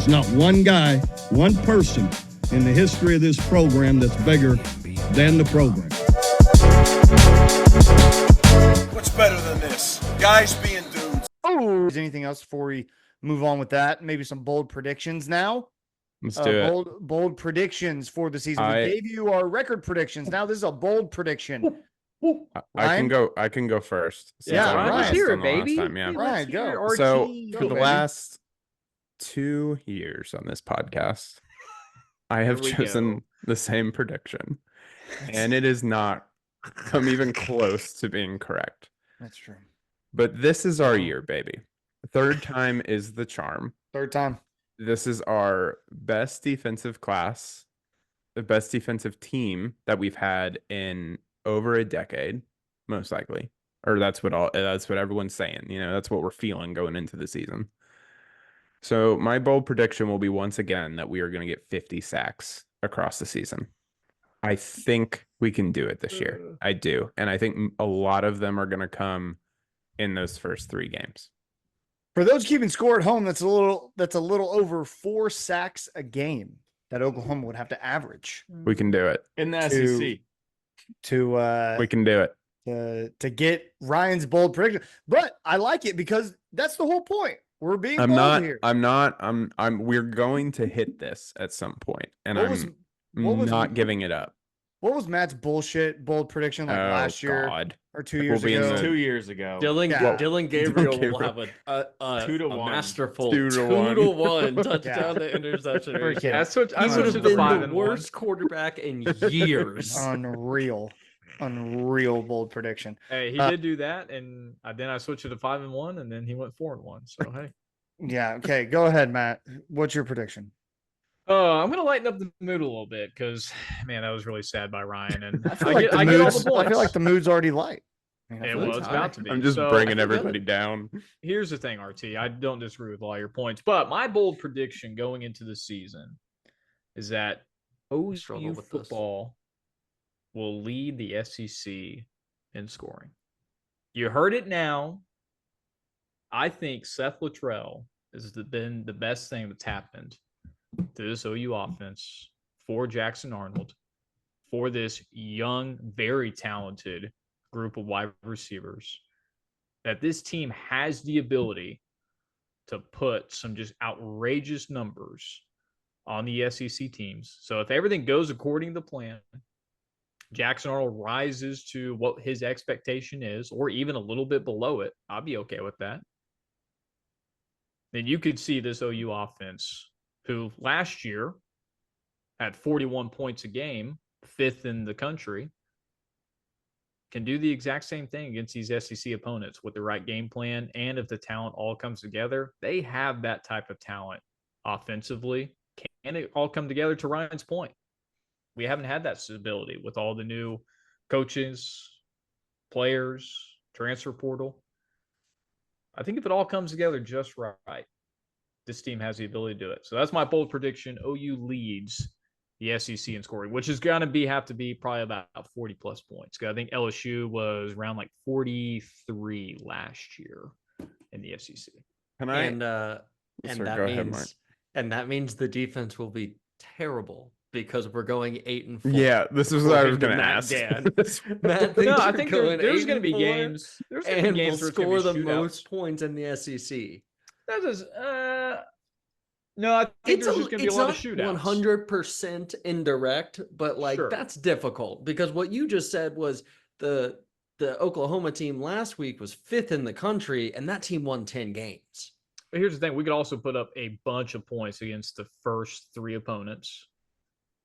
There's not one guy, one person in the history of this program that's bigger than the program. What's better than this? Guys being dudes. Oh, is anything else before we move on with that? Maybe some bold predictions now. Let's do it. Bold predictions for the season. We gave you our record predictions. Now this is a bold prediction. I can go first. Yeah, Ryan, here, baby. Ryan, go. So for the baby. last 2 years on this podcast, I have chosen the same prediction, and it is not come even close to being correct. That's true. But this is our year, baby. Third time is the charm. Third time. This is our best defensive class, the best defensive team that we've had in over a decade, most likely. Or that's what everyone's saying. You know, that's what we're feeling going into the season. So my bold prediction will be once again that we are going to get 50 sacks across the season. I think we can do it this year. I do. And I think a lot of them are going to come in those first 3 games. For those keeping score at home, that's a little over 4 sacks a game that Oklahoma would have to average. We can do it. In the SEC. We can do it. To get Ryan's bold prediction. But I like it because that's the whole point. We're being bold here. We're going to hit this at some point, and I'm not giving it up. What was Matt's bold prediction last year or 2 years ago? 2 years ago. Dylan Gabriel will have a 2 to 1 masterful 2 to 1 touchdown to interception. I switched to been the worst quarterback in years. Unreal bold prediction. Hey, he did do that, and then I switched to 5-1, and then he went 4-1. So hey. Yeah. Okay. Go ahead, Matt. What's your prediction? I'm gonna lighten up the mood a little bit because, man, that was really sad by Ryan, and I get all the points. I feel like the mood's already light. It's about to be. I'm just bringing everybody down. Here's the thing, RT. I don't disagree with all your points, but my bold prediction going into the season is that OU football will lead the SEC in scoring. You heard it now. I think Seth Littrell has been the best thing that's happened to this OU offense for Jackson Arnold, for this young, very talented group of wide receivers, that this team has the ability to put some just outrageous numbers on the SEC teams. So if everything goes according to plan, Jackson Arnold rises to what his expectation is, or even a little bit below it, I'll be okay with that. Then you could see this OU offense, who last year had 41 points a game, 5th in the country, can do the exact same thing against these SEC opponents with the right game plan. And if the talent all comes together, they have that type of talent offensively. Can it all come together? To Ryan's point, we haven't had that stability with all the new coaches, players, transfer portal. I think if it all comes together just right, this team has the ability to do it. So that's my bold prediction. OU leads the SEC in scoring, which is going to have to be probably about 40 plus points. I think LSU was around like 43 last year in the SEC. That means the defense will be terrible because we're going 8-4. Yeah, this is what I was going to ask. Matt, I think there's going to be games. There's going to be games will score the most points in the SEC. That is, no, I think there's just going to be a lot of shootouts. 100% indirect, but that's difficult because what you just said was the Oklahoma team last week was 5th in the country, and that team won 10 games. But here's the thing: we could also put up a bunch of points against the first 3 opponents.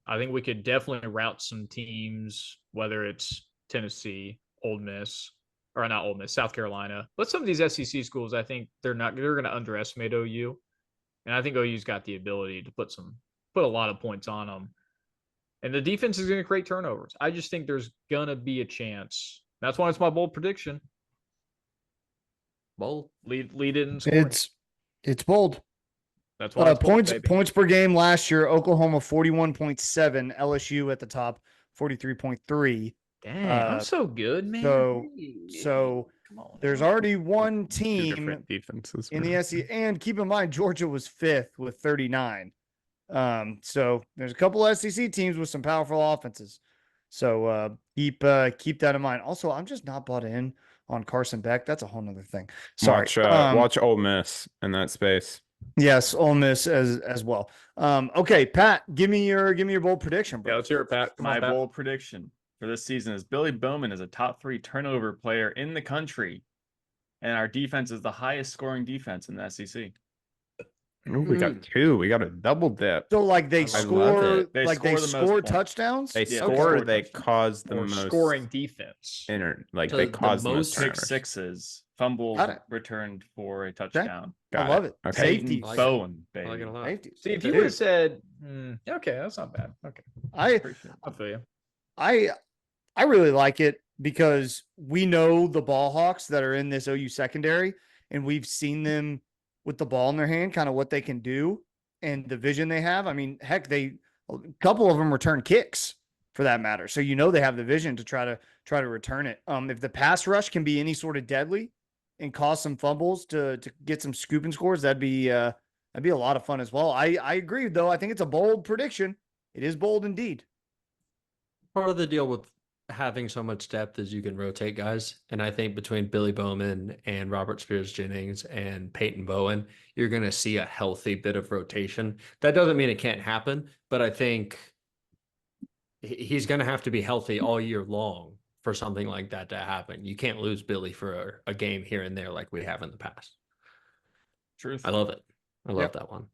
I think we could definitely route some teams, whether it's Tennessee, South Carolina. But some of these SEC schools, I think they're going to underestimate OU. And I think OU's got the ability to put a lot of points on them. And the defense is going to create turnovers. I just think there's going to be a chance. That's why it's my bold prediction. Bold. Lead it in scoring. It's bold. That's why points per game last year, Oklahoma 41.7, LSU at the top 43.3. Dang, I'm so good, man. So Come on. There's already one Two team different defenses in man. the SEC, and keep in mind Georgia was 5th with 39. So there's a couple SEC teams with some powerful offenses. So keep that in mind. Also, I'm just not bought in on Carson Beck. That's a whole nother thing. Sorry. Watch Ole Miss in that space. Yes, Ole Miss as well. Okay, Pat, give me your bold prediction, bro. Yeah, let's hear it, Pat. Come My on, Pat. bold prediction for this season is Billy Bowman is a top 3 turnover player in the country, and our defense is the highest scoring defense in the SEC. Ooh, we got 2. We got a double dip. So like they love score, it. They like score they the most score points. touchdowns. They Yeah, score. okay. They cause the Or most scoring defense. like So they the cause the most most turnovers. 6 sixes, fumbles Got it. returned for a touchdown. I love it. Okay. Safety. I like it. Bowen, I like baby. it a lot. Safety. See, if you Dude, would have said, okay, that's not bad. Okay, I Appreciate it. I feel you. I really like it because we know the ball hawks that are in this OU secondary, and we've seen them with the ball in their hand, kind of what they can do and the vision they have. I mean, heck, a couple of them return kicks for that matter. So they have the vision to try to return it. If the pass rush can be any sort of deadly and cause some fumbles to get some scooping scores, that'd be a lot of fun as well. I agree though. I think it's a bold prediction. It is bold indeed. Part of the deal with having so much depth is you can rotate guys. And I think between Billy Bowman and Robert Spears Jennings and Peyton Bowen, you're going to see a healthy bit of rotation. That doesn't mean it can't happen, but I think he's going to have to be healthy all year long for something like that to happen. You can't lose Billy for a game here and there like we have in the past. Truth. I love it. I love Yep. that one.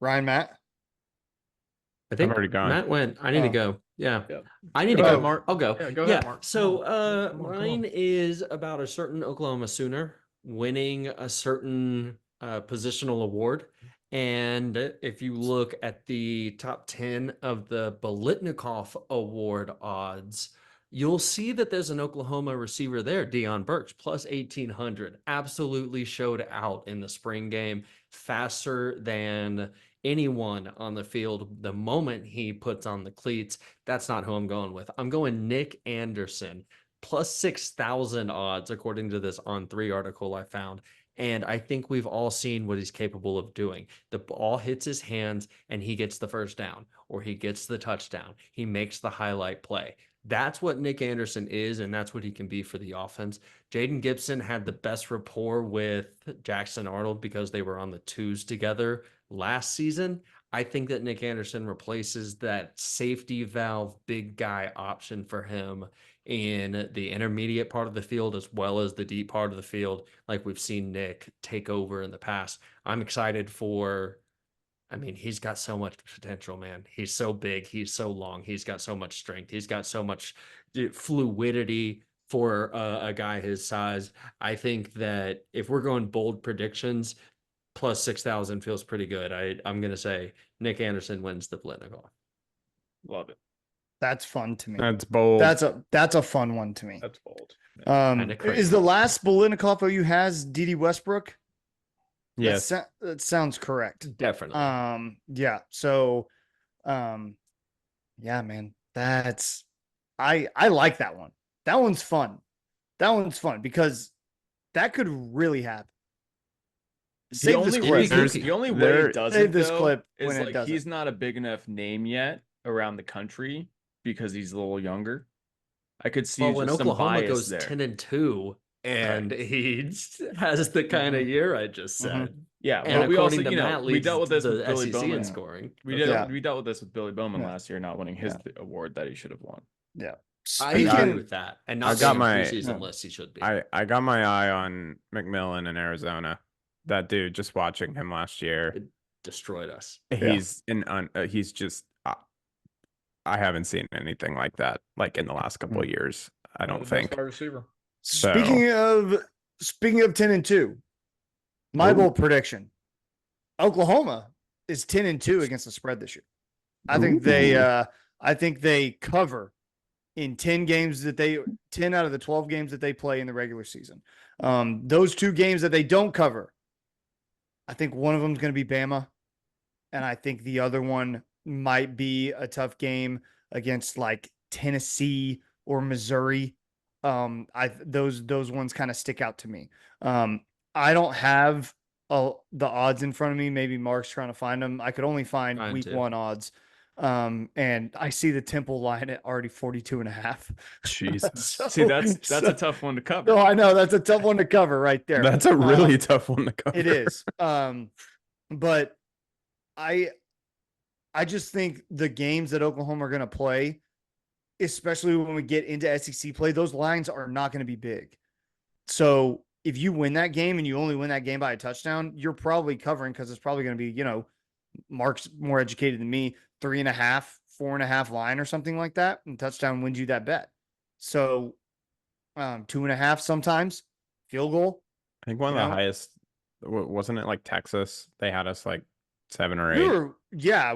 Ryan, Matt. I think already gone. Matt went. I need to Oh. go. Yeah. Yep. I need to Go go. ahead, Mark. I'll go. Yeah, go ahead, Mark. So Come on, mine is about a certain Oklahoma Sooner winning a certain positional award. And if you look at the top 10 of the Bolitnikoff Award odds, you'll see that there's an Oklahoma receiver there, Deion Burks, plus 1,800. Absolutely showed out in the spring game, faster than anyone on the field the moment he puts on the cleats. That's not who I'm going with. I'm going Nick Anderson, plus 6,000 odds, according to this On3 article I found. And I think we've all seen what he's capable of doing. The ball hits his hands and he gets the first down, or he gets the touchdown. He makes the highlight play. That's what Nick Anderson is, and that's what he can be for the offense. Jaden Gibson had the best rapport with Jackson Arnold because they were on the twos together last season. I think that Nick Anderson replaces that safety valve big guy option for him in the intermediate part of the field as well as the deep part of the field, like we've seen Nick take over in the past. I'm excited for, I mean, he's got so much potential, man. He's so big. He's so long. He's got so much strength. He's got so much fluidity for a guy his size. I think that if we're going bold predictions, plus 6,000 feels pretty good. I'm going to say Nick Anderson wins the Bolitnikoff. Love it. That's fun to me. That's bold. That's a fun one to me. That's bold. Kinda crazy. Is the last Bolitnikoff OU has Dede Westbrook? yes. That sounds correct. Definitely. Yeah. So, yeah, man, I like that one. That one's fun. That one's fun because that could really happen. Save this clip. The only way there- it doesn't Save this though, clip is when it like doesn't. he's not a big enough name yet around the country because he's a little younger. I could see Well, when just some Oklahoma bias goes there. 10-2 and he has the kind of year I just said. Yeah, And but we also, according to Matt, we dealt with this the with Billy SEC in Bowman. scoring. We dealt with this with Billy Bowman last year, not winning his award that he should have won. Yeah. I agree Speaking, with that. And I not got being my- preseason list he should be. I got my eye on McMillan in Arizona. That dude, just watching him last year, It destroyed us. he's he's just I haven't seen anything like that like in the last couple of years. I don't think. Wide receiver. So- speaking of 10-2, my bold prediction: Oklahoma is 10-2 against the spread this year. I think they cover in 10 out of the 12 games that they play in the regular season. Those 2 games that they don't cover, I think one of them is going to be Bama, and I think the other one might be a tough game against like Tennessee or Missouri. Those ones kind of stick out to me. I don't have the odds in front of me. Maybe Mark's trying to find them. I could only find Mine week too. 1 odds. And I see the Temple line at already 42.5. Jesus. See, that's a tough one to cover. No, I know that's a tough one to cover right there. That's a really tough one to cover. It is. But I just think the games that Oklahoma are going to play, especially when we get into SEC play, those lines are not going to be big. So if you win that game and you only win that game by a touchdown, you're probably covering, because it's probably going to be, Mark's more educated than me, 3.5, 4.5 line or something like that. And touchdown wins you that bet. So 2.5 sometimes, field goal. I think one of the highest, wasn't it like Texas? They had us like 7 or 8.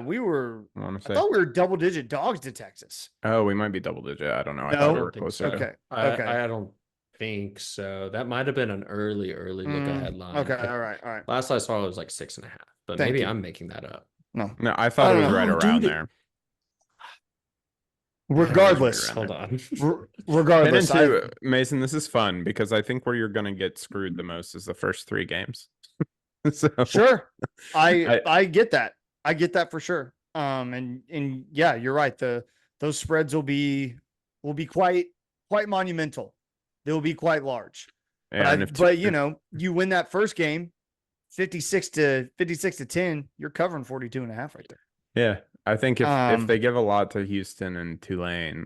We were, I want to I say. thought we were double-digit dogs to Texas. Oh, we might be double digit. I don't know. I No? thought we I were don't think closer. so. Okay. I, I don't think so. That might have been an early look ahead line. Okay. All right. Last I saw it was like 6.5, but Thank maybe you. I'm making that up. No. No, I thought I it don't was right know. around Dude, there. Regardless, Right Hold there. on. And regardless, into Mason, this is fun because I think where you're going to get screwed the most is the first 3 games. So sure. I get that. I get that for sure. And yeah, you're right. Those spreads will be quite monumental. They'll be quite large. yeah, But you win that first game, 56 to 10, you're covering 42.5 right there. yeah, I think if Um, they give a lot to Houston and Tulane,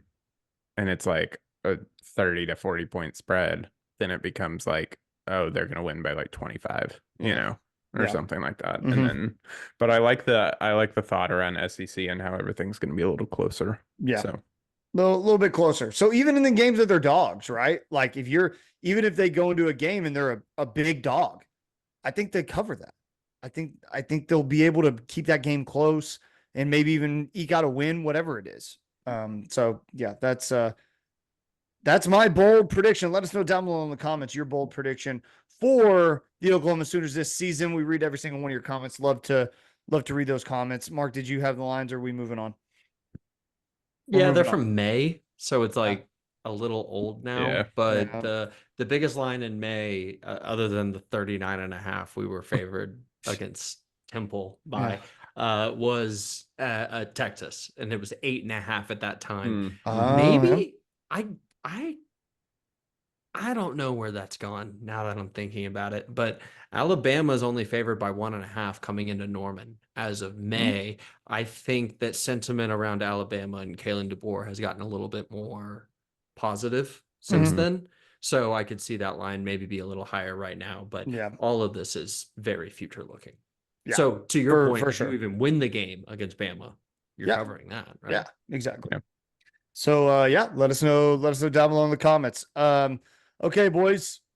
and it's like a 30 to 40 point spread, then it becomes like, oh, they're going to win by like 25, or Yeah. something like that. Mhm. And then, but I like the thought around SEC and how everything's going to be a little closer. Yeah. So little bit closer. So even in the games that they're dogs, right? Like even if they go into a game and they're a big dog, I think they cover that. I think they'll be able to keep that game close and maybe even eke out a win, whatever it is. So yeah, that's my bold prediction. Let us know down below in the comments your bold prediction for the Oklahoma Sooners this season. We read every single one of your comments. Love to read those comments. Mark, did you have the lines, or are we moving on? Yeah, they're moving on. from May, so it's like a little old now. Yeah. But Yeah. the biggest line in May, other than the 39.5, we were favored against Temple by, was Texas, and it was 8.5 at that time. hmm. Maybe I don't know where that's gone now that I'm thinking about it, but Alabama's only favored by 1.5 coming into Norman as of May. I think that sentiment around Alabama and Kalen DeBoer has gotten a little bit more positive since Mhm. then. So I could see that line maybe be a little higher right now, but Yeah. all of this is very future looking. Yeah, So to your point, for if sure. you even win the game against Bama, you're Yeah. covering that, right? Yeah, exactly. Yeah. So let us know down below in the comments. Okay, boys,